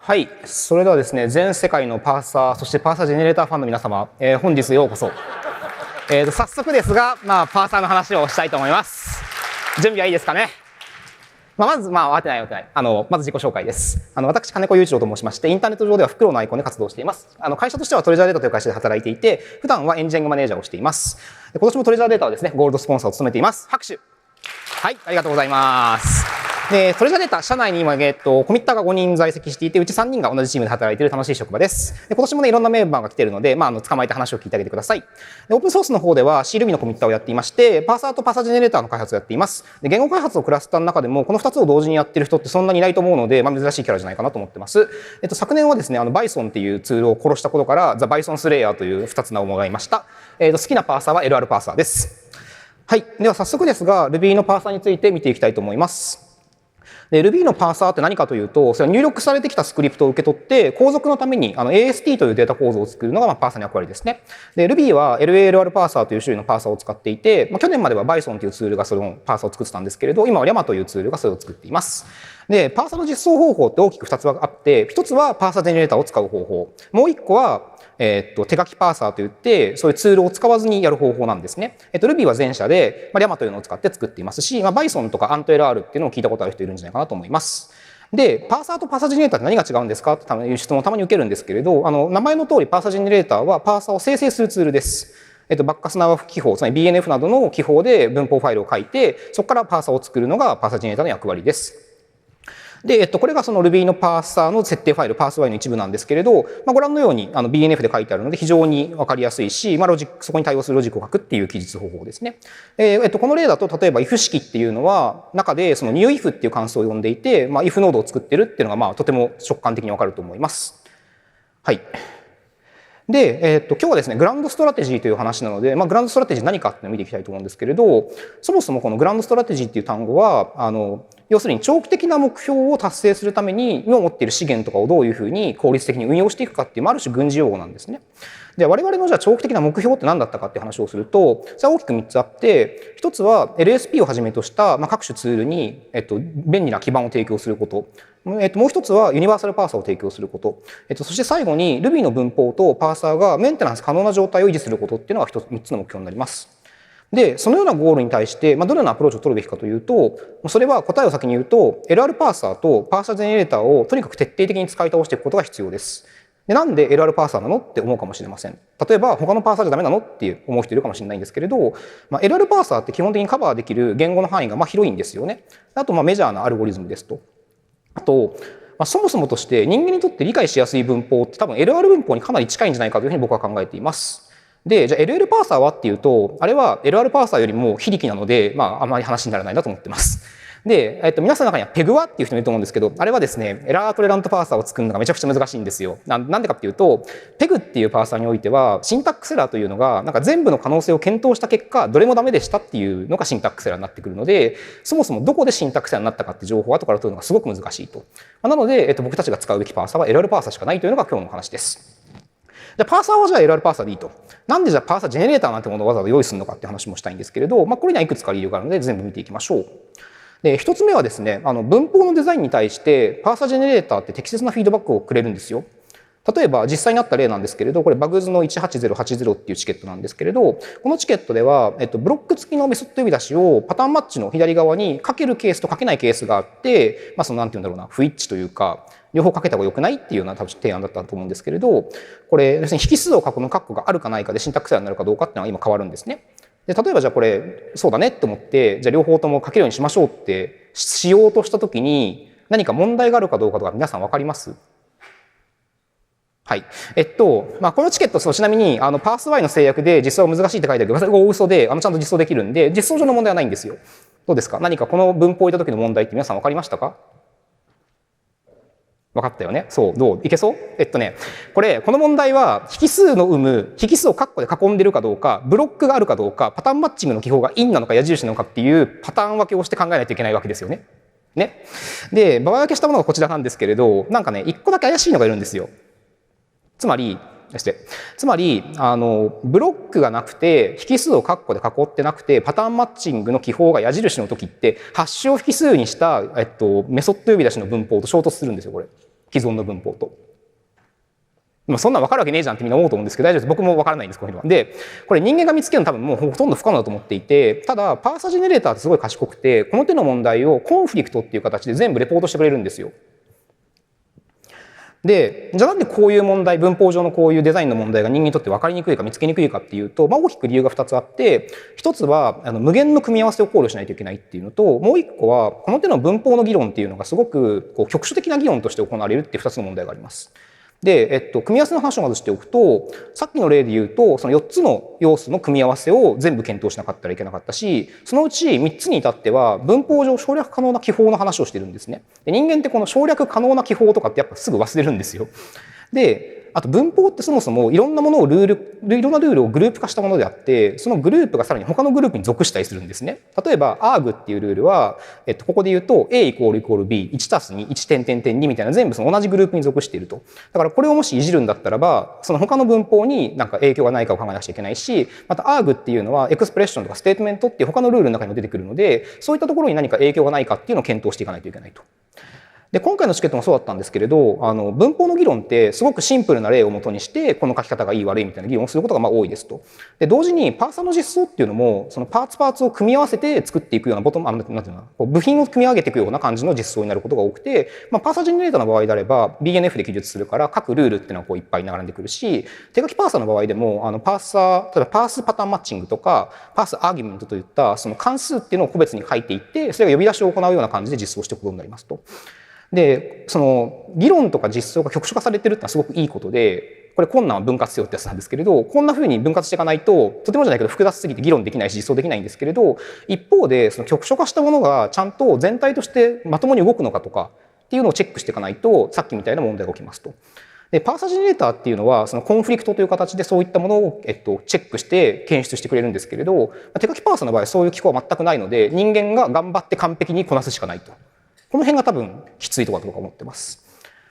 はい、それではですね、全世界のパーサー、そしてパーサージェネレーターファンの皆様、本日ようこそ。早速ですが、パーサーの話をしたいと思います。準備はいいですかね。まず、慌てない。まず自己紹介です。私、金子雄一郎と申しまして、インターネット上ではフクロウのアイコンで活動しています。会社としてはトレジャーデータという会社で働いていて、普段はエンジニアリングマネージャーをしています。今年もトレジャーデータはですね、ゴールドスポンサーを務めています。拍手。はい、ありがとうございます。トレジャーデータ、社内に今、コミッターが5人在籍していて、うち3人が同じチームで働いている楽しい職場です。今年もね、いろんなメンバーが来ているので、捕まえて話を聞いてあげてください。オープンソースの方では C-Ruby のコミッターをやっていまして、パーサーとパーサージェネレーターの開発をやっています。言語開発をクラスターの中でも、この2つを同時にやっている人ってそんなにいないと思うので、珍しいキャラじゃないかなと思ってます。昨年はですね、Bison っていうツールを殺したことから、The Bison Slayer という2つ名をもらいました。好きなパーサーは LR パーサーです。はい。では早速ですが、Ruby のパーサーについて見ていきたいと思います。Ruby のパーサーって何かというと、それは入力されてきたスクリプトを受け取って、後続のためにAST というデータ構造を作るのがパーサーの役割ですね。Ruby は LALR パーサーという種類のパーサーを使っていて、去年までは Bison というツールがそのパーサーを作ってたんですけれど、今は Llama というツールがそれを作っています。で、パーサーの実装方法って大きく2つあって、1つはパーサージェネレーターを使う方法。もう1個は手書きパーサーといって、そういうツールを使わずにやる方法なんですね。Ruby は前者で、Llama というのを使って作っていますし、Bison とか AntLR っていうのを聞いたことある人いるんじゃないかなと思います。で、パーサーとパーサージェネレーターって何が違うんですかっていう質問をたまに受けるんですけれど、名前の通りパーサージェネレーターはパーサーを生成するツールです。バッカスナワ記法、つまり BNF などの記法で文法ファイルを書いて、そこからパーサーを作るのがパーサージェネレーターの役割です。で、これがその Ruby のパーサーの設定ファイル、パース Y の一部なんですけれど、ご覧のようにBNF で書いてあるので非常にわかりやすいし、そこに対応するロジックを書くっていう記述方法ですね。この例だと、例えば if 式っていうのは、中でその newIf っていう関数を呼んでいて、if ノードを作ってるっていうのがとても直感的にわかると思います。はい。で、今日はですね、グランドストラテジーという話なので、グランドストラテジー何かっていうのを見ていきたいと思うんですけれど、そもそもこのグランドストラテジーっていう単語は、要するに長期的な目標を達成するために今持っている資源とかをどういうふうに効率的に運用していくかっていう、ある種軍事用語なんですね。で、我々のじゃあ長期的な目標って何だったかっていう話をすると、それは大きく3つあって、1つは LSP をはじめとした各種ツールに便利な基盤を提供すること。もう一つはユニバーサルパーサーを提供すること。そして最後に Ruby の文法とパーサーがメンテナンス可能な状態を維持することっていうのが3つの目標になります。で、そのようなゴールに対して、どのようなアプローチを取るべきかというと、それは答えを先に言うと、LR パーサーとパーサージェネレーターをとにかく徹底的に使い倒していくことが必要です。で、なんで LR パーサーなのって思うかもしれません。例えば、他のパーサーじゃダメなのって思う人いるかもしれないんですけれど、LR パーサーって基本的にカバーできる言語の範囲が広いんですよね。あと、メジャーなアルゴリズムですと。あと、そもそもとして人間にとって理解しやすい文法って多分 LR 文法にかなり近いんじゃないかというふうに僕は考えています。で、じゃあ LL パーサーはっていうと、あれは LR パーサーよりも非力なので、あまり話にならないなと思ってます。で、皆さんの中にはペグワっていう人もいると思うんですけど、あれはですね、エラートレラントパーサーを作るのがめちゃくちゃ難しいんですよ。なんでかっていうと、ペグっていうパーサーにおいては、シンタックスエラーというのが、全部の可能性を検討した結果、どれもダメでしたっていうのがシンタックスエラーになってくるので、そもそもどこでシンタックスエラーになったかって情報を後から取るのがすごく難しいと。なので、僕たちが使うべきパーサーは LR パーサーしかないというのが今日の話です。じゃあパーサーはじゃあ LR パーサーでいいと。なんでじゃあパーサージェネレーターなんてものをわざわざ用意するのかっていう話もしたいんですけれど、これにはいくつか理由があるので全部見ていきましょう。で、一つ目はですね、文法のデザインに対してパーサージェネレーターって適切なフィードバックをくれるんですよ。例えば実際にあった例なんですけれど、これバグズの18080っていうチケットなんですけれど、このチケットでは、ブロック付きのメソッド呼び出しをパターンマッチの左側に書けるケースと書けないケースがあって、なんていうんだろうな、不一致というか、両方書けた方が良くないっていうような多分提案だったと思うんですけれど、これ、要するに引数を書くの括弧があるかないかでシンタックスエラーになるかどうかっていうのは今変わるんですね。で、例えばじゃあこれ、そうだねって思って、じゃあ両方とも書けるようにしましょうってしようとしたときに、何か問題があるかどうかとか皆さんわかります？はい。このチケット、ちなみに、パース Y の制約で実装は難しいって書いてあるけど、それが大嘘で、ちゃんと実装できるんで、実装上の問題はないんですよ。どうですか？何かこの文法を入れた時の問題って皆さんわかりましたか？分かったよね。そう。どういけそう？この問題は、引数を括弧で囲んでるかどうか、ブロックがあるかどうか、パターンマッチングの記法がインなのか矢印なのかっていうパターン分けをして考えないといけないわけですよね。ね。で、場合分けしたものがこちらなんですけれど、一個だけ怪しいのがいるんですよ。つまり、ブロックがなくて、引数を括弧で囲ってなくて、パターンマッチングの記法が矢印の時って、ハッシュを引数にした、メソッド呼び出しの文法と衝突するんですよ、これ。既存の文法と。そんなん分かるわけねえじゃんってみんな思うと思うんですけど、大丈夫です。僕も分からないんです、こういうのは。で、これ人間が見つけるの多分もうほとんど不可能だと思っていて、ただ、パーサージェネレーターってすごい賢くて、この手の問題をコンフリクトっていう形で全部レポートしてくれるんですよ。で、じゃあなんでこういう問題、文法上のこういうデザインの問題が人間にとって分かりにくいか見つけにくいかっていうと、大きく理由が2つあって、1つは無限の組み合わせを考慮しないといけないっていうのと、もう1個はこの手の文法の議論っていうのがすごく局所的な議論として行われるっていう2つの問題があります。で、組み合わせの話をまずしておくと、さっきの例で言うと、その4つの要素の組み合わせを全部検討しなかったらいけなかったし、そのうち3つに至っては文法上省略可能な記法の話をしてるんですね。で、人間ってこの省略可能な記法とかってやっぱすぐ忘れるんですよ。で、あと文法ってそもそもいろんなものをいろんなルールをグループ化したものであって、そのグループがさらに他のグループに属したりするんですね。例えば arg っていうルールは、ここで言うと a == b、1たす2、1点点点2みたいな全部その同じグループに属していると。だからこれをもしいじるんだったらば、その他の文法になんか影響がないかを考えなくちゃいけないし、また arg っていうのはエクスプレッションとかステートメントっていう他のルールの中にも出てくるので、そういったところに何か影響がないかっていうのを検討していかないといけないと。で、今回のチケットもそうだったんですけれど、文法の議論ってすごくシンプルな例をもとにして、この書き方がいい悪いみたいな議論をすることが多いですと。で、同時にパーサーの実装っていうのも、そのパーツを組み合わせて作っていくようななんていうの、部品を組み上げていくような感じの実装になることが多くて、パーサージェネレーターの場合であれば、BNF で記述するから各ルールっていうのはいっぱい並んでくるし、手書きパーサーの場合でも、パーサー、例えばパースパターンマッチングとか、パースアーギュメントといったその関数っていうのを個別に書いていって、それが呼び出しを行うような感じで実装していくことになりますと。で、その議論とか実装が局所化されてるってのはすごくいいことで、これ困難は分割せよってやつなんですけれど、こんな風に分割していかないと、とてもじゃないけど複雑すぎて議論できないし実装できないんですけれど、一方でその局所化したものがちゃんと全体としてまともに動くのかとかっていうのをチェックしていかないと、さっきみたいな問題が起きますと。で、パーサージェネレーターっていうのは、そのコンフリクトという形でそういったものを、チェックして検出してくれるんですけれど、手書きパーサーの場合はそういう機構は全くないので、人間が頑張って完璧にこなすしかないと。この辺が多分きついところだと僕は思ってます。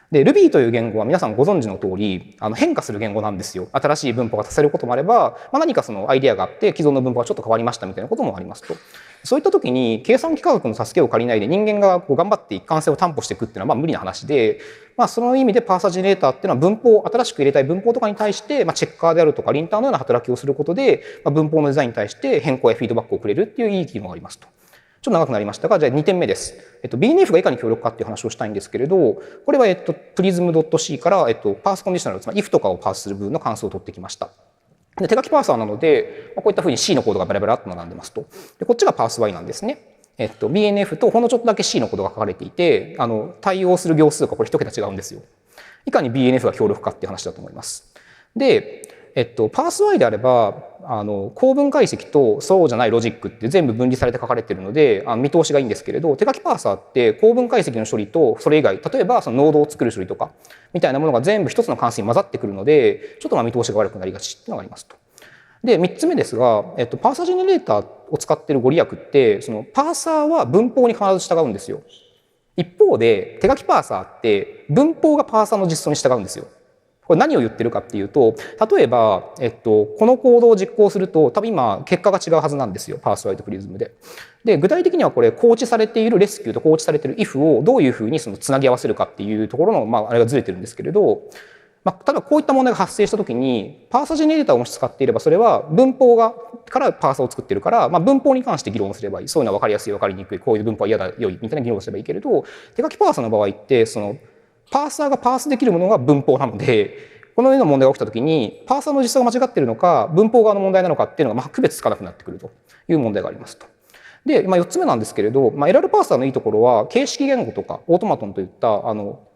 で、Ruby という言語は皆さんご存知の通り、変化する言語なんですよ。新しい文法が足せることもあれば、何かそのアイデアがあって、既存の文法がちょっと変わりましたみたいなこともありますと。そういった時に、計算機科学の助けを借りないで人間が頑張って一貫性を担保していくっていうのは無理な話で、その意味でパーサージェネレーターっていうのは新しく入れたい文法とかに対して、チェッカーであるとかリンターのような働きをすることで、文法のデザインに対して変更やフィードバックをくれるっていういい機能がありますと。ちょっと長くなりましたが、じゃあ2点目です。BNF がいかに強力かっていう話をしたいんですけれど、これはprism.c からパースコンディショナル、つまり if とかをパースする部分の関数を取ってきました。で、手書きパーサーなので、こういったふうに C のコードがバラバラっと並んでますと。で、こっちがパース Y なんですね。BNF とほんのちょっとだけ C のコードが書かれていて、対応する行数がこれ一桁違うんですよ。いかに BNF が強力かっていう話だと思います。で、パース Y であれば、構文解析とそうじゃないロジックって全部分離されて書かれているので、見通しがいいんですけれど、手書きパーサーって構文解析の処理とそれ以外、例えばそのノードを作る処理とか、みたいなものが全部一つの関数に混ざってくるので、ちょっと見通しが悪くなりがちっていうのがありますと。で、3つ目ですが、パーサージェネレーターを使っているご利益って、そのパーサーは文法に必ず従うんですよ。一方で、手書きパーサーって文法がパーサーの実装に従うんですよ。これ何を言ってるかっていうと、例えば、このコードを実行すると、多分今、結果が違うはずなんですよ。パース Y とプリズムで。で、具体的にはこれ、放置されているレスキューと放置されている if をどういうふうにそのつなぎ合わせるかっていうところの、あれがずれてるんですけれど、例えばこういった問題が発生したときに、パーサージェネレーターをもし使っていれば、それは文法からパーサーを作ってるから、文法に関して議論をすればいい。そういうのは分かりやすい、分かりにくい、こういう文法は嫌だ、良い、みたいな議論をすればいいけれど、手書きパーサーの場合って、その、パーサーがパースできるものが文法なので、このような問題が起きたときに、パーサーの実装が間違っているのか、文法側の問題なのかっていうのが区別つかなくなってくるという問題がありますと。で、4つ目なんですけれど、LR パーサーのいいところは、形式言語とかオートマトンといった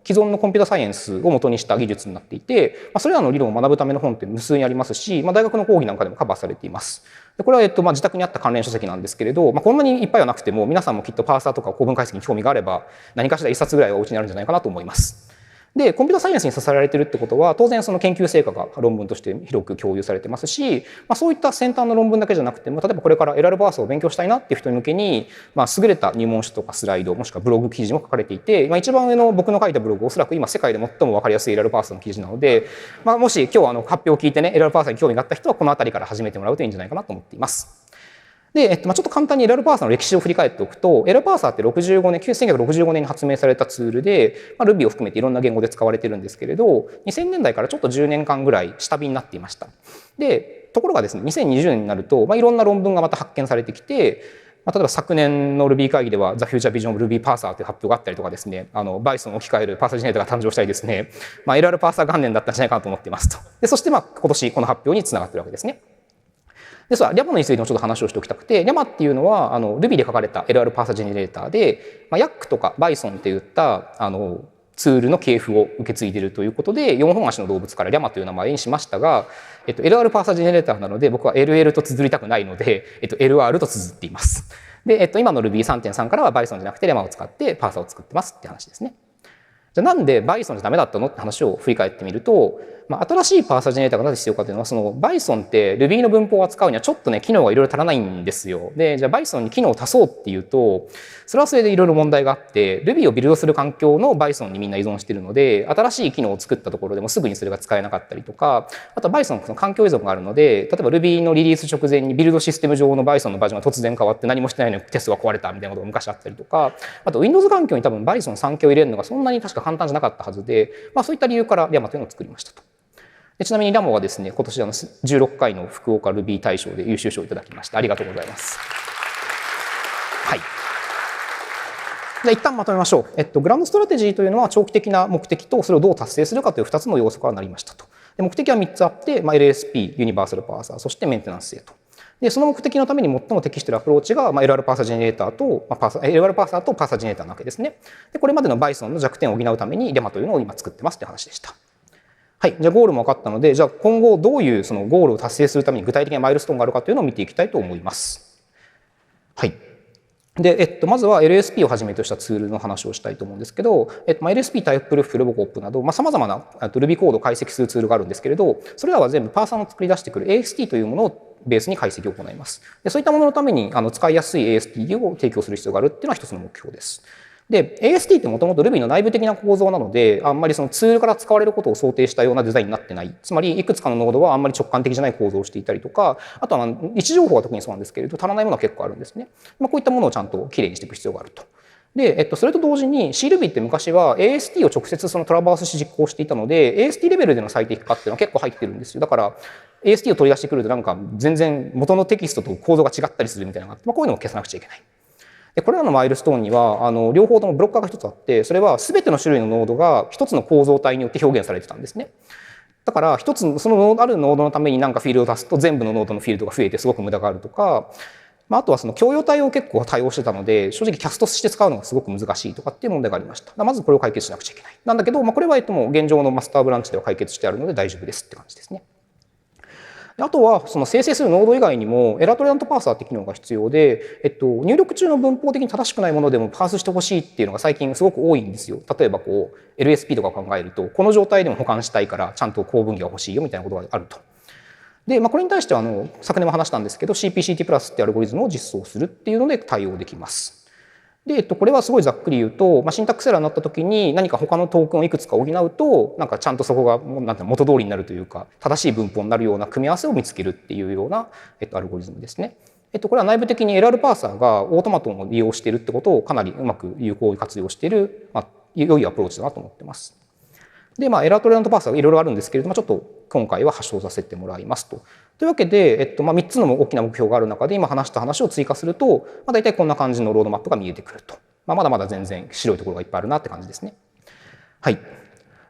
既存のコンピュータサイエンスを元にした技術になっていて、それらの理論を学ぶための本って無数にありますし、大学の講義なんかでもカバーされています。でこれは自宅にあった関連書籍なんですけれど、こんなにいっぱいはなくても、皆さんもきっとパーサーとか構文解析に興味があれば、何かしら一冊ぐらいはお家にあるんじゃないかなと思います。で、コンピュータサイエンスに支えられているってことは、当然その研究成果が論文として広く共有されてますし、そういった先端の論文だけじゃなくても、例えばこれから LR パーサーを勉強したいなっていう人向けに、優れた入門書とかスライド、もしくはブログ記事も書かれていて、一番上の僕の書いたブログ、おそらく今世界で最も分かりやすい LR パーサーの記事なので、もし今日発表を聞いてね、LR パーサーに興味があった人はこのあたりから始めてもらうといいんじゃないかなと思っています。で、ちょっと簡単に LR パーサーの歴史を振り返っておくと、LR パーサーって1965年に発明されたツールで、Ruby を含めていろんな言語で使われてるんですけれど、2000年代からちょっと10年間ぐらい下火になっていました。で、ところがですね、2020年になると、いろんな論文がまた発見されてきて、例えば昨年の Ruby 会議では The Future Vision of Ruby Parser という発表があったりとかですね、Bison を置き換えるパーサージェネレーターが誕生したりですね、LR パーサー元年だったんじゃないかなと思っていますと。で、そして今年この発表につながっているわけですね。で、リャマについてもちょっと話をしておきたくて、リャマっていうのはRuby で書かれた LR パーサージェネレーターで、YAC とか Bison っていったツールの系譜を受け継いでいるということで、4本足の動物からリャマという名前にしましたが、LR パーサージェネレーターなので、僕は LL と綴りたくないので、LR と綴っています。で、今の Ruby3.3 からは Bison じゃなくてリャマを使ってパーサーを作ってますって話ですね。じゃあなんで Bison じゃダメだったのって話を振り返ってみると、新しいパーサージェネレーターがなぜ必要かというのは、その Bison って Ruby の文法を扱うにはちょっとね、機能がいろいろ足らないんですよ。で、じゃあ Bison に機能を足そうっていうと、それはそれでいろいろ問題があって、Ruby をビルドする環境の Bison にみんな依存しているので、新しい機能を作ったところでもすぐにそれが使えなかったりとか、あとは Bison の環境依存があるので、例えば Ruby のリリース直前にビルドシステム上の Bison のバージョンが突然変わって何もしてないのにテストが壊れたみたいなことが昔あったりとか、あと Windows 環境に多分 Bison3 系を入れるのがそんなに確か簡単じゃなかったはずで、そういった理由からリャマというのを作りましたと。でちなみにリャマはですね、今年16回の福岡 Ruby 大賞で優秀賞をいただきました。ありがとうございます。はい。じゃあ一旦まとめましょう。グランドストラテジーというのは長期的な目的とそれをどう達成するかという2つの要素からなりましたと。で目的は3つあって、LSP、ユニバーサルパーサー、そしてメンテナンス性と。でその目的のために最も適しているアプローチが、LR パーサージェネレーターと、LR パーサーとパーサージェネレーターなわけですね。でこれまでの Bison の弱点を補うためにリャマというのを今作ってますという話でした。はい、じゃあゴールも分かったので、じゃあ今後どういうそのゴールを達成するために具体的なマイルストーンがあるかというのを見ていきたいと思います。はい。で、まずは LSP をはじめとしたツールの話をしたいと思うんですけど、LSP、タイププルーフ、ロボコップなど、様々な Ruby コードを解析するツールがあるんですけれど、それらは全部パーサーの作り出してくる AST というものをベースに解析を行います。でそういったもののために使いやすい AST を提供する必要があるっていうのは一つの目標です。で、AST ってもともと Ruby の内部的な構造なので、あんまりそのツールから使われることを想定したようなデザインになってない。つまり、いくつかのノードはあんまり直感的じゃない構造をしていたりとか、あとは位置情報は特にそうなんですけれど、足らないものは結構あるんですね。こういったものをちゃんときれいにしていく必要があると。で、それと同時に CRuby って昔は AST を直接そのトラバースし実行していたので、AST レベルでの最適化っていうのは結構入ってるんですよ。だから、AST を取り出してくるとなんか全然元のテキストと構造が違ったりするみたいなのがあって、こういうのを消さなくちゃいけない。でこれらのマイルストーンには両方ともブロッカーが一つあって、それは全ての種類のノードが一つの構造体によって表現されてたんですね。だから一つそのあるノードのために何かフィールドを足すと全部のノードのフィールドが増えてすごく無駄があるとか、あとはその共用体を結構対応してたので、正直キャストして使うのがすごく難しいとかっていう問題がありました。まずこれを解決しなくちゃいけない。なんだけど、これはもう現状のマスターブランチでは解決してあるので大丈夫ですって感じですね。あとはその生成するノード以外にもエラトレラントパーサーって機能が必要で、入力中の文法的に正しくないものでもパースしてほしいっていうのが最近すごく多いんですよ。例えばLSP とかを考えると、この状態でも保管したいからちゃんと構文義が欲しいよみたいなことがあると。で、これに対しては昨年も話したんですけど CPCT プラスってアルゴリズムを実装するっていうので対応できます。で、これはすごいざっくり言うと、シンタックスエラーになった時に何か他のトークンをいくつか補うと、なんかちゃんとそこが元通りになるというか、正しい文法になるような組み合わせを見つけるっていうようなアルゴリズムですね。これは内部的に LR パーサーがオートマトンを利用しているってことをかなりうまく有効に活用している、良いアプローチだなと思ってます。で、エラートレラントパーサーがいろいろあるんですけれども、ちょっと今回は発祥させてもらいますと。というわけで、3つの大きな目標がある中で、今話した話を追加すると、大体こんな感じのロードマップが見えてくると。まだまだ全然白いところがいっぱいあるなって感じですね。はい。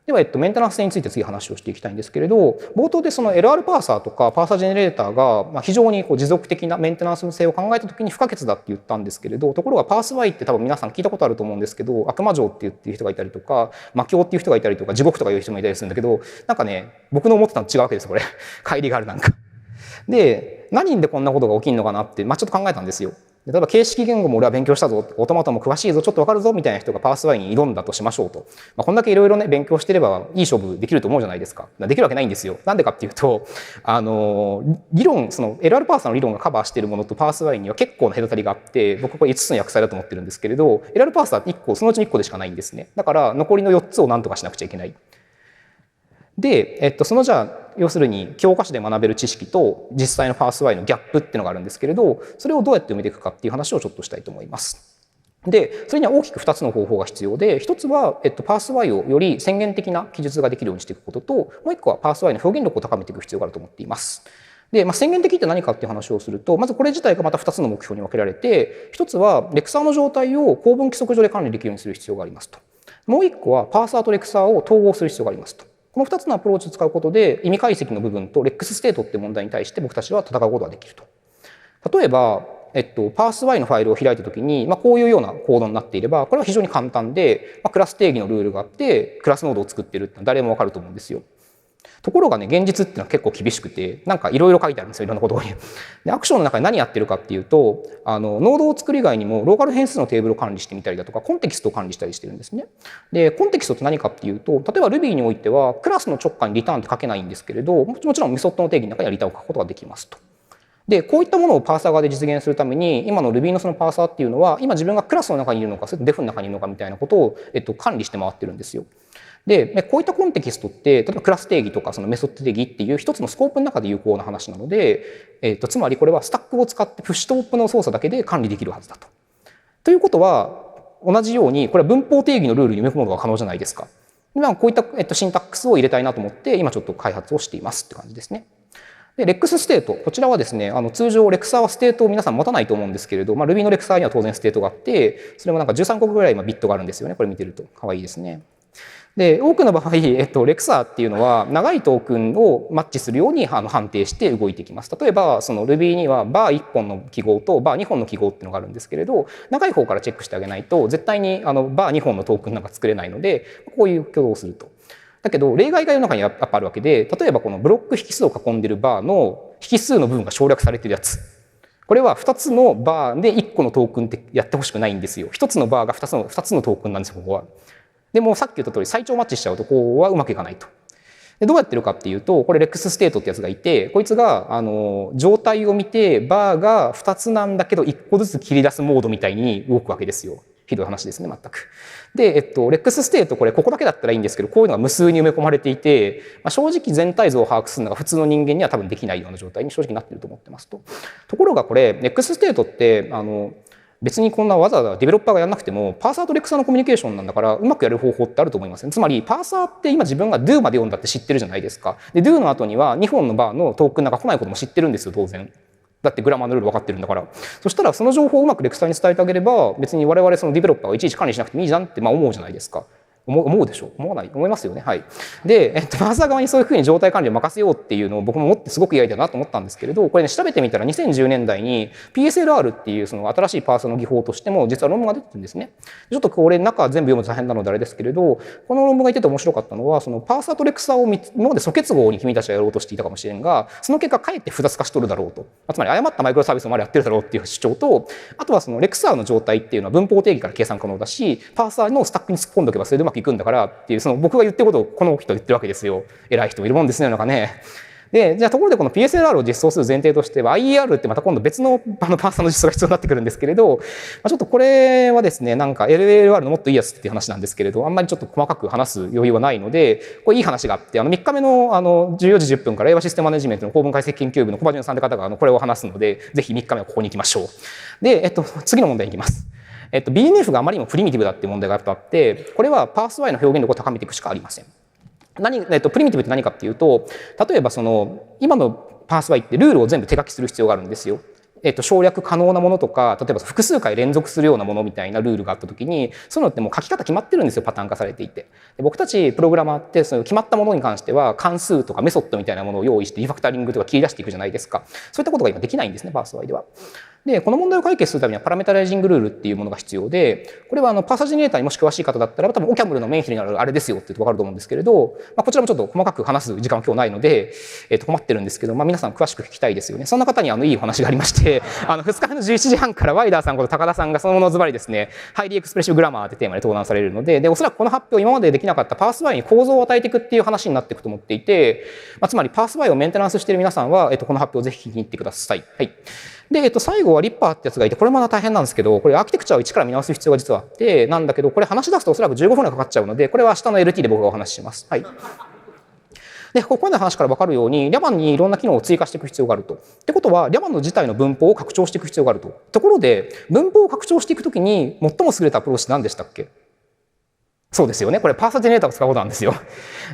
では、メンテナンス性について次話をしていきたいんですけれど、冒頭でその LR パーサーとかパーサージェネレーターが非常に持続的なメンテナンス性を考えたときに不可欠だって言ったんですけれど、ところがパース Y って多分皆さん聞いたことあると思うんですけど、悪魔城って言ってる人がいたりとか、魔境っていう人がいたりとか、地獄とかいう人もいたりするんだけど、なんかね、僕の思ってたのと違うわけですよ、これ。乖離があるなんか。で、何でこんなことが起きるのかなって、ちょっと考えたんですよ。例えば形式言語も俺は勉強したぞ、オートマトも詳しいぞ、ちょっとわかるぞみたいな人がパース Y に挑んだとしましょうと。こんだけいろいろね、勉強してればいい勝負できると思うじゃないですか。できるわけないんですよ。なんでかっていうと、理論、その LR パーサーの理論がカバーしているものとパース Y には結構な隔たりがあって、僕これ5つの約差だと思ってるんですけれど、LR パーサーって1個、そのうちの1個でしかないんですね。だから残りの4つを何とかしなくちゃいけない。で、そのじゃあ、要するに教科書で学べる知識と実際のパース Y のギャップっていうのがあるんですけれど、それをどうやって埋めていくかっていう話をちょっとしたいと思います。で、それには大きく2つの方法が必要で、1つは、パース Y をより宣言的な記述ができるようにしていくことと、もう1個はパース Y の表現力を高めていく必要があると思っています。で、宣言的って何かっていう話をすると、まずこれ自体がまた2つの目標に分けられて、1つはレクサーの状態を構文規則上で管理できるようにする必要がありますと。もう1個はパーサーとレクサーを統合する必要がありますと。この2つのアプローチを使うことで、意味解析の部分とレックスステートっていう問題に対して僕たちは戦うことができると。例えば、パース Y のファイルを開いたときに、こういうようなコードになっていれば、これは非常に簡単で、クラス定義のルールがあって、クラスノードを作ってるってのは誰もわかると思うんですよ。ところがね、現実っていうのは結構厳しくて、なんかいろいろ書いてあるんですよ、いろんなことに。で、アクションの中に何やってるかっていうと、ノードを作る以外にも、ローカル変数のテーブルを管理してみたりだとか、コンテキストを管理したりしてるんですね。で、コンテキストって何かっていうと、例えば Ruby においては、クラスの直下にリターンって書けないんですけれど、もちろんメソッドの定義の中にはリターンを書くことができますと。で、こういったものをパーサー側で実現するために、今の Ruby のそのパーサーっていうのは、今自分がクラスの中にいるのか、それとも Def の中にいるのかみたいなことを、管理して回ってるんですよ。で、こういったコンテキストって、例えばクラス定義とかそのメソッド定義っていう一つのスコープの中で有効な話なので、つまりこれはスタックを使ってプッシュとポップの操作だけで管理できるはずだと。ということは、同じように、これは文法定義のルールに埋め込むことが可能じゃないですか。今こういった、シンタックスを入れたいなと思って、今ちょっと開発をしていますって感じですね。で、レックスステート。こちらはですね、通常レクサーはステートを皆さん持たないと思うんですけれど、Ruby のレクサーには当然ステートがあって、それもなんか13個ぐらいビットがあるんですよね。これ見てると。かわいいですね。で、多くの場合、レクサーっていうのは長いトークンをマッチするように判定して動いていきます。例えば、その Ruby にはバー1本の記号とバー2本の記号っていうのがあるんですけれど、長い方からチェックしてあげないと、絶対にバー2本のトークンなんか作れないので、こういう挙動をすると。だけど、例外が世の中にやっぱあるわけで、例えばこのブロック引数を囲んでいるバーの引数の部分が省略されているやつ。これは2つのバーで1個のトークンってやってほしくないんですよ。1つのバーが2つのトークンなんですよ、ここは。でもさっき言った通り最長マッチしちゃうとここはうまくいかないと。でどうやってるかっていうと、これレックスステートってやつがいて、こいつが状態を見てバーが2つなんだけど1個ずつ切り出すモードみたいに動くわけですよ。ひどい話ですね、全く。で、レックスステートこれここだけだったらいいんですけど、こういうのが無数に埋め込まれていて、正直全体像を把握するのが普通の人間には多分できないような状態に正直なっていると思ってますと。ところがこれ、レックスステートって別にこんなわざわざデベロッパーがやらなくても、パーサーとレクサーのコミュニケーションなんだから、うまくやる方法ってあると思いますね。つまり、パーサーって今自分が do まで読んだって知ってるじゃないですか。で、do の後には2本のバーのトークンなんか来ないことも知ってるんですよ、当然。だってグラマーのルール分かってるんだから。そしたら、その情報をうまくレクサーに伝えてあげれば、別に我々そのデベロッパーをいちいち管理しなくてもいいじゃんって思うじゃないですか。思うでしょ？思わない？思いますよね。はい。で、パーサー側にそういうふうに状態管理を任せようっていうのを僕も思ってすごく嫌だなと思ったんですけれど、これね、調べてみたら2010年代に PSLR っていうその新しいパーサーの技法としても実は論文が出てるんですね。ちょっとこれ中全部読むと大変なのであれですけれど、この論文が言ってて面白かったのは、そのパーサーとレクサーを今まで素結合に君たちはやろうとしていたかもしれんが、その結果かえって複雑化しとるだろうと。つまり誤ったマイクロサービスをまでやってるだろうっていう主張と、あとはそのレクサーの状態っていうのは文法定義から計算可能だし、パーサーのスタックに突っ込んでおけばそれでうまくいくんだからっていう、その僕が言ってることをこの人言ってるわけですよ。偉い人もいるもんですね、なんかね。で、じゃあところでこの PSLR を実装する前提としては IER ってまた今度別のパーサーの実装が必要になってくるんですけれど、ちょっとこれはですね、なんか LLR のもっといいやつっていう話なんですけれど、あんまりちょっと細かく話す余裕はないので、これいい話があって、3日目の14時10分から英和システムマネジメントの構文解析研究部の小葉潤さんって方がこれを話すので、ぜひ3日目はここに行きましょう。で、次の問題に行きます。BNF があまりにもプリミティブだっていう問題があって、これはパース Y の表現力を高めていくしかありません。プリミティブって何かっていうと、例えば今のパース Y ってルールを全部手書きする必要があるんですよ。省略可能なものとか、例えば複数回連続するようなものみたいなルールがあったときに、そういうのってもう書き方決まってるんですよ、パターン化されていて。で僕たちプログラマーってその決まったものに関しては関数とかメソッドみたいなものを用意してリファクタリングとか切り出していくじゃないですか。そういったことが今できないんですね、パース Y では。で、この問題を解決するためにはパラメタライジングルールっていうものが必要で、これはパーサージェネレーターにもし詳しい方だったら多分オキャムルのメイン比になるあれですよって言うと分かると思うんですけれど、こちらもちょっと細かく話す時間は今日ないので、困ってるんですけど、皆さん詳しく聞きたいですよね。そんな方にいいお話がありまして、2日目の11時半からワイダーさんこと高田さんがそのものズバリですね、ハイリーエクスプレッシブグラマーってテーマで登壇されるので、おそらくこの発表今までできなかったパース Y に構造を与えていくっていう話になっていくと思っていて、つまりパース Y をメンテナンスしている皆さんは、この発表をぜひ聞きに行ってください。はい。で、最後はリッパーってやつがいて、これまた大変なんですけど、これアーキテクチャを一から見直す必要が実はあって、なんだけど、これ話し出すとおそらく15分かかっちゃうので、これは明日の LT で僕がお話しします。はい。で、ここまでの話から分かるように、Llaman にいろんな機能を追加していく必要があると。ってことは、Llaman の自体の文法を拡張していく必要があると。ところで、文法を拡張していくときに最も優れたアプローチって何でしたっけ？そうですよね。これパーサージェネレーターを使うことなんですよ。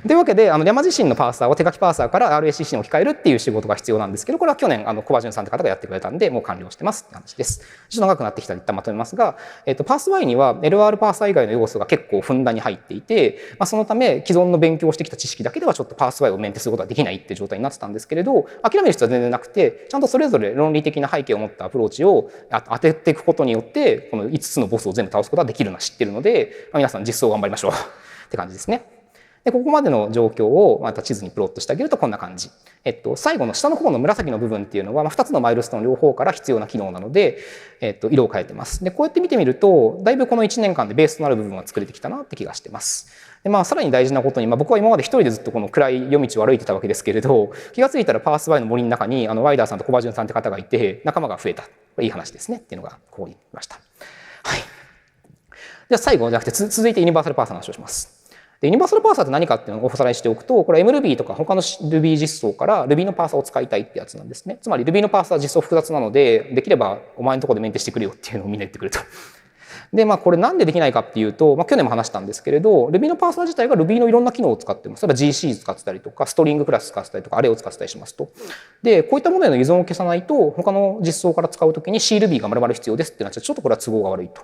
というわけで、Llaman 自身のパーサーを手書きパーサーから RSCC に置き換えるっていう仕事が必要なんですけど、これは去年、小葉淳さんって方がやってくれたんで、もう完了してますって話です。ちょっと長くなってきたので一旦まとめますが、パース Y には LR パーサー以外の要素が結構ふんだんに入っていて、そのため既存の勉強してきた知識だけではちょっとパース Y をメンテすることができないっていう状態になってたんですけれど、諦める必要は全然なくて、ちゃんとそれぞれ論理的な背景を持ったアプローチを当てていくことによって、この5つのボスを全部倒すことができるのは知ってるので、皆さん実装頑張りましょう。って感じですね。で、ここまでの状況をまた地図にプロットしてあげるとこんな感じ。最後の下の方の紫の部分っていうのは、2つのマイルストーン両方から必要な機能なので、色を変えてます。で、こうやって見てみると、だいぶこの1年間でベースとなる部分が作れてきたなって気がしてます。で、さらに大事なことに、僕は今まで一人でずっとこの暗い夜道を歩いてたわけですけれど、気がついたらパース Y の森の中に、ワイダーさんと小葉淳さんって方がいて、仲間が増えた。これいい話ですねっていうのがここにいました。はい。じゃあ最後じゃなくて、続いてユニバーサルパーサーの話をします。ユニバーサルパーサーって何かっていうのをおさらいしておくと、これは MRuby とか他の Ruby 実装から Ruby のパーサーを使いたいってやつなんですね。つまり Ruby のパーサー実装複雑なので、できればお前のところでメンテしてくれよっていうのをみんな言ってくると。で、これなんでできないかっていうと、去年も話したんですけれど、Ruby のパーサー自体が Ruby のいろんな機能を使ってます。例えば GC 使ってたりとか、ストリングクラス使ってたりとか、アレを使ってたりしますと。で、こういったものへの依存を消さないと、他の実装から使うときに CRuby が丸々必要ですってなっちゃうと、ちょっとこれは都合が悪いと。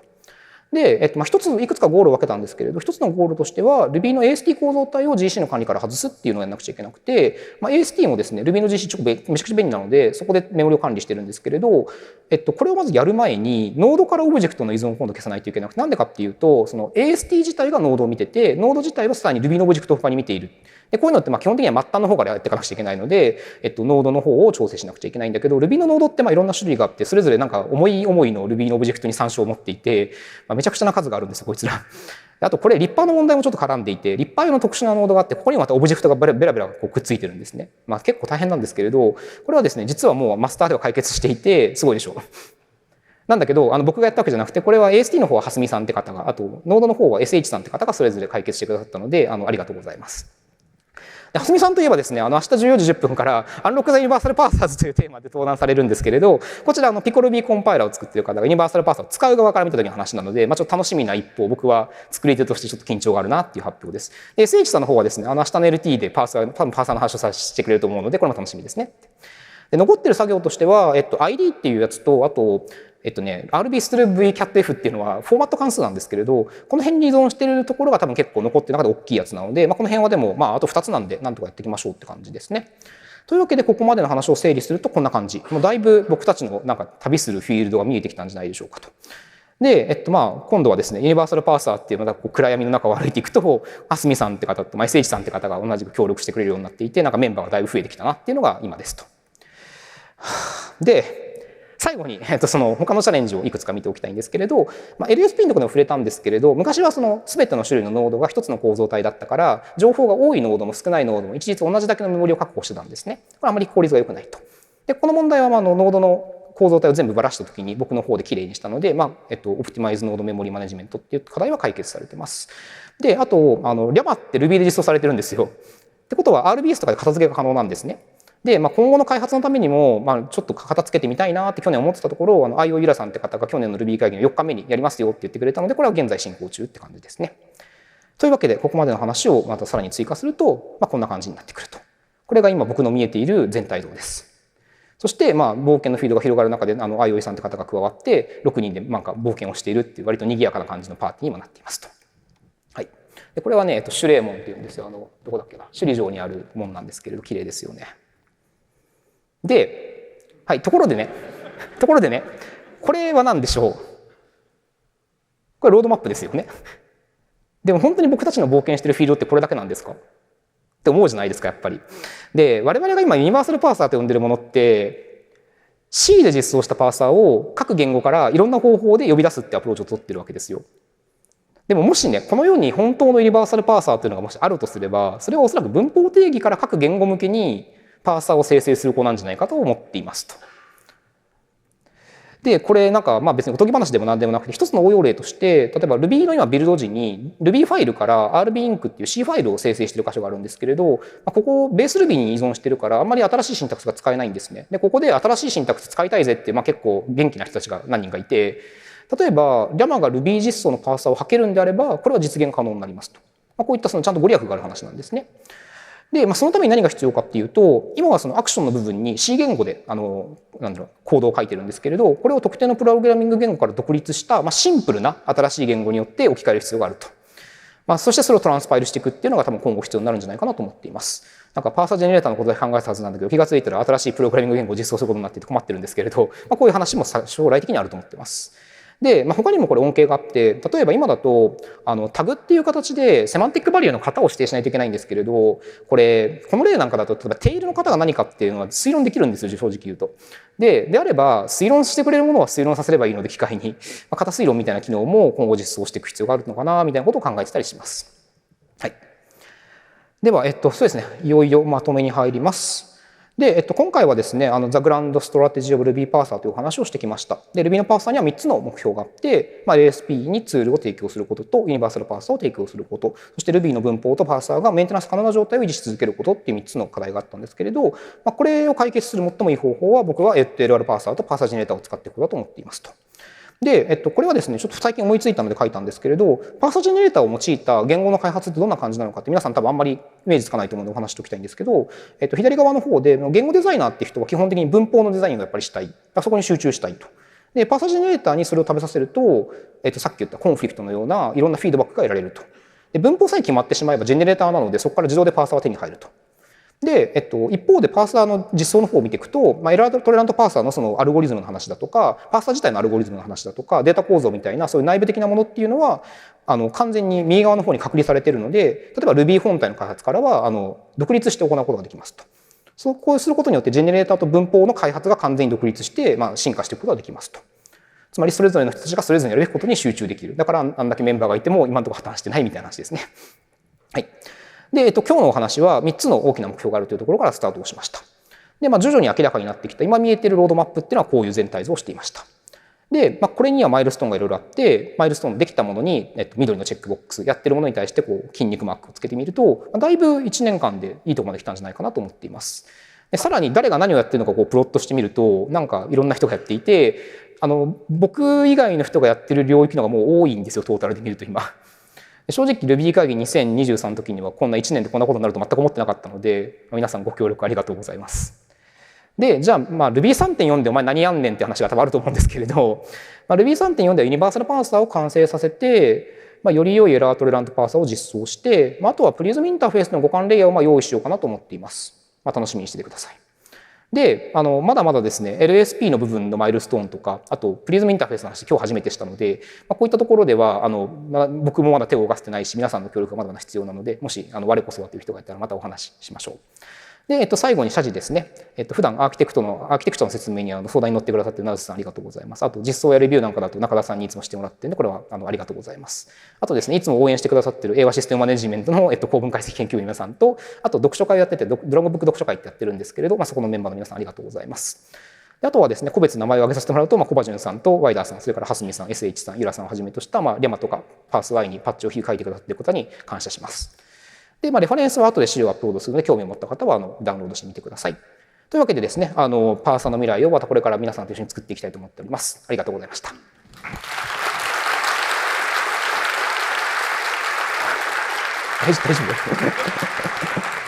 で、いくつかゴールを分けたんですけれど、一つのゴールとしては、Ruby の AST 構造体を GC の管理から外すっていうのをやらなくちゃいけなくて、AST もですね、Ruby の GC めちゃくちゃ便利なので、そこでメモリを管理してるんですけれど、これをまずやる前に、ノードからオブジェクトの依存を今度消さないといけなくて、なんでかっていうと、その AST 自体がノードを見てて、ノード自体はさらに Ruby のオブジェクトを他に見ている。で、こういうのって基本的には末端の方からやっていかなくちゃいけないので、ノードの方を調整しなくちゃいけないんだけど、Ruby のノードっていろんな種類があって、それぞれなんか思い思いの Ruby のオブジェクトに参照を持っていて、めちゃくちゃな数があるんですよ、こいつら。あとこれ立派の問題もちょっと絡んでいて、立派用の特殊なノードがあって、ここにまたオブジェクトがベラベラこうくっついてるんですね。結構大変なんですけれど、これはですね、実はもうマスターでは解決していて、すごいでしょう。なんだけど、僕がやったわけじゃなくて、これは AST の方は蓮見さんって方が、あとノードの方は SH さんって方がそれぞれ解決してくださったので、ありがとうございます。蓮見さんといえばですね、明日14時10分からアンロック・ザ・ユニバーサル・パーサーズというテーマで登壇されるんですけれど、こちらピコルビーコンパイラーを作っている方がユニバーサル・パーサーを使う側から見た時の話なので、ちょっと楽しみな一方、僕は作り手としてちょっと緊張があるなっていう発表です。で、SH さんの方はですね、明日の LT で多分パーサーの話をしてくれると思うので、これも楽しみですね。で、残ってる作業としては、ID っていうやつと、あと、RB ストレ VCATF っていうのはフォーマット関数なんですけれど、この辺に依存しているところが多分結構残ってる中で大きいやつなので、この辺はでも、あと2つなんで、なんとかやっていきましょうって感じですね。というわけで、ここまでの話を整理するとこんな感じ。もうだいぶ僕たちのなんか旅するフィールドが見えてきたんじゃないでしょうかと。で、今度はですね、ユニバーサルパーサーっていうのが暗闇の中を歩いていくと、蓮見さんって方と、SH さんって方が同じく協力してくれるようになっていて、なんかメンバーがだいぶ増えてきたなっていうのが今ですと。で、最後に、その他のチャレンジをいくつか見ておきたいんですけれど、LSP のところでも触れたんですけれど、昔はその全ての種類のノードが一つの構造体だったから、情報が多いノードも少ないノードも一律同じだけのメモリを確保してたんですね。これはあまり効率が良くないと。で、この問題はノードの構造体を全部ばらしたときに僕の方できれいにしたので、オプティマイズノードメモリマネジメントっていう課題は解決されてます。で、あと、Llama って Ruby で実装されてるんですよ。ってことは RBS とかで片付けが可能なんですね。で、今後の開発のためにも、ちょっと片付けてみたいなって去年思ってたところ、IO ユラさんって方が去年の Ruby 会議の4日目にやりますよって言ってくれたので、これは現在進行中って感じですね。というわけで、ここまでの話をまたさらに追加すると、こんな感じになってくると。これが今僕の見えている全体像です。そして、冒険のフィードが広がる中で、IO さんって方が加わって、6人でなんか冒険をしているっていう割と賑やかな感じのパーティーに今なっていますと。はい。で、これはね、シュレーモンっていうんですよ。どこだっけな。首里城にある門なんですけれど、綺麗ですよね。で、はい、ところでね、これは何でしょう。これロードマップですよね。でも本当に僕たちの冒険してるフィールドってこれだけなんですかって思うじゃないですか、やっぱり。で、我々が今ユニバーサルパーサーと呼んでるものって、C で実装したパーサーを各言語からいろんな方法で呼び出すってアプローチを取ってるわけですよ。でももしね、このように本当のユニバーサルパーサーというのがもしあるとすれば、それはおそらく文法定義から各言語向けにパーサーを生成する子なんじゃないかと思っていますと。で、これなんか別におとぎ話でも何でもなくて、一つの応用例として、例えば Ruby の今ビルド時に Ruby ファイルから RBInc っていう C ファイルを生成している箇所があるんですけれど、ここベース Ruby に依存してるからあんまり新しいシンタクスが使えないんですね。で、ここで新しいシンタクス使いたいぜって結構元気な人たちが何人かいて、例えば Llama が Ruby 実装のパーサーを吐けるんであれば、これは実現可能になりますと。こういったちゃんとご利益がある話なんですね。で、そのために何が必要かっていうと、今はそのアクションの部分に C 言語で、コードを書いてるんですけれど、これを特定のプログラミング言語から独立した、シンプルな新しい言語によって置き換える必要があると。そしてそれをトランスパイルしていくっていうのが多分今後必要になるんじゃないかなと思っています。なんかパーサージェネレーターのことで考えたはずなんだけど、気がついたら新しいプログラミング言語を実装することになっていて困ってるんですけれど、こういう話も将来的にあると思っています。で、他にもこれ恩恵があって、例えば今だとタグっていう形でセマンティックバリューの型を指定しないといけないんですけれど、この例なんかだと例えばテイルの型が何かっていうのは推論できるんですよ、正直言うと。であれば推論してくれるものは推論させればいいので機械に、型推論みたいな機能も今後実装していく必要があるのかなみたいなことを考えてたりします。はい。ではそうですね、いよいよまとめに入ります。で、今回はですね、The Grand Strategy of Ruby Parser という話をしてきました。で、Ruby のパーサーには3つの目標があって、ASP にツールを提供することと、ユニバーサルパーサーを提供すること、そして Ruby の文法とパーサーがメンテナンス可能な状態を維持し続けることっていう3つの課題があったんですけれど、これを解決する最もいい方法は、僕は LR パーサーとパーサージェネレーターを使っていくことだと思っていますと。で、これはですね、ちょっと最近思いついたので書いたんですけれど、パーサージェネレーターを用いた言語の開発ってどんな感じなのかって皆さん多分あんまりイメージつかないと思うのでお話しておきたいんですけど、左側の方で言語デザイナーっていう人は基本的に文法のデザインをやっぱりしたい。そこに集中したいと。で、パーサージェネレーターにそれを食べさせると、さっき言ったコンフリクトのようないろんなフィードバックが得られると。で、文法さえ決まってしまえばジェネレーターなのでそこから自動でパーサーは手に入ると。で、一方でパーサーの実装の方を見ていくと、エラートレラントパーサーのそのアルゴリズムの話だとか、パーサー自体のアルゴリズムの話だとか、データ構造みたいなそういう内部的なものっていうのは、完全に右側の方に隔離されているので、例えば Ruby 本体の開発からは、独立して行うことができますと。そうすることによって、ジェネレーターと文法の開発が完全に独立して、進化していくことができますと。つまり、それぞれの人たちがそれぞれやるべきことに集中できる。だから、あんだけメンバーがいても、今のところ破綻してないみたいな話ですね。はい。で、今日のお話は3つの大きな目標があるというところからスタートをしました。で、徐々に明らかになってきた、今見えているロードマップっていうのはこういう全体像をしていました。で、これにはマイルストーンがいろいろあって、マイルストーンできたものに、緑のチェックボックス、やってるものに対して筋肉マークをつけてみると、だいぶ1年間でいいところまで来たんじゃないかなと思っています。で、さらに誰が何をやってるのかプロットしてみると、なんかいろんな人がやっていて、僕以外の人がやってる領域のがもう多いんですよ、トータルで見ると今。正直 Ruby 会議2023の時にはこんな1年でこんなことになると全く思ってなかったので、皆さんご協力ありがとうございます。で、じゃあ、Ruby3.4 でお前何やんねんって話が多分あると思うんですけれど、Ruby3.4 ではユニバーサルパーサーを完成させて、より良いエラートレラントパーサーを実装して、あとはプリズムインターフェースの互換レイヤーを用意しようかなと思っています。楽しみにしててください。で、まだまだですね、LSP の部分のマイルストーンとか、あと、プリズムインターフェースの話、今日初めてしたので、こういったところでは、僕もまだ手を動かせてないし、皆さんの協力がまだまだ必要なので、もし、我こそはという人がいたら、またお話ししましょう。で、最後に謝辞ですね。普段アーキテクチャの説明に相談に乗ってくださっている成瀬さんありがとうございます。あと、実装やレビューなんかだと中田さんにいつもしてもらってるんで、これはありがとうございます。あとですね、いつも応援してくださっている英和システムマネジメントの構文解析研究員の皆さんと、あと読書会をやってて、ドラゴンブック読書会ってやってるんですけれど、そこのメンバーの皆さんありがとうございます。であとはですね、個別名前を挙げさせてもらうと、コバジュンさんとワイダーさん、それからハスミさん、SH さん、ユラさんをはじめとした、リャマとかパース Y にパッチを書いてくださっている方に感謝します。で、レファレンスは後で資料をアップロードするので、興味を持った方はダウンロードしてみてください。というわけでですね、パーサーの未来をまたこれから皆さんと一緒に作っていきたいと思っております。ありがとうございました。大丈夫